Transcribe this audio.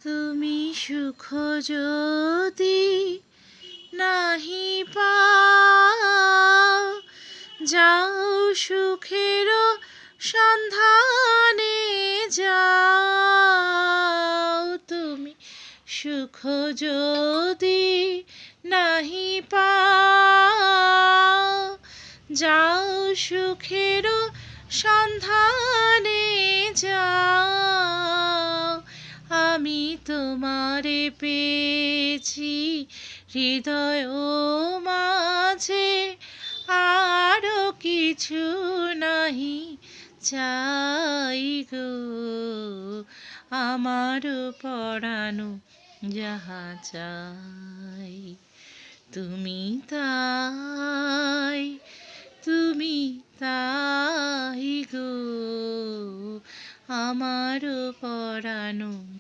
তুমি সুখ যদি নাহি পাও, যাও সুখের সন্ধানে যাও। তুমি সুখ যদি নাহি পাও, যাও সুখের সন্ধানে যাও। আমি তোমারে পেয়েছি হৃদয় মাঝে, আরো কিছু নাহি চাই গো। আমার পরানো যাহা চাই তুমি তাই, তুমি তাই গো। আমার পরানো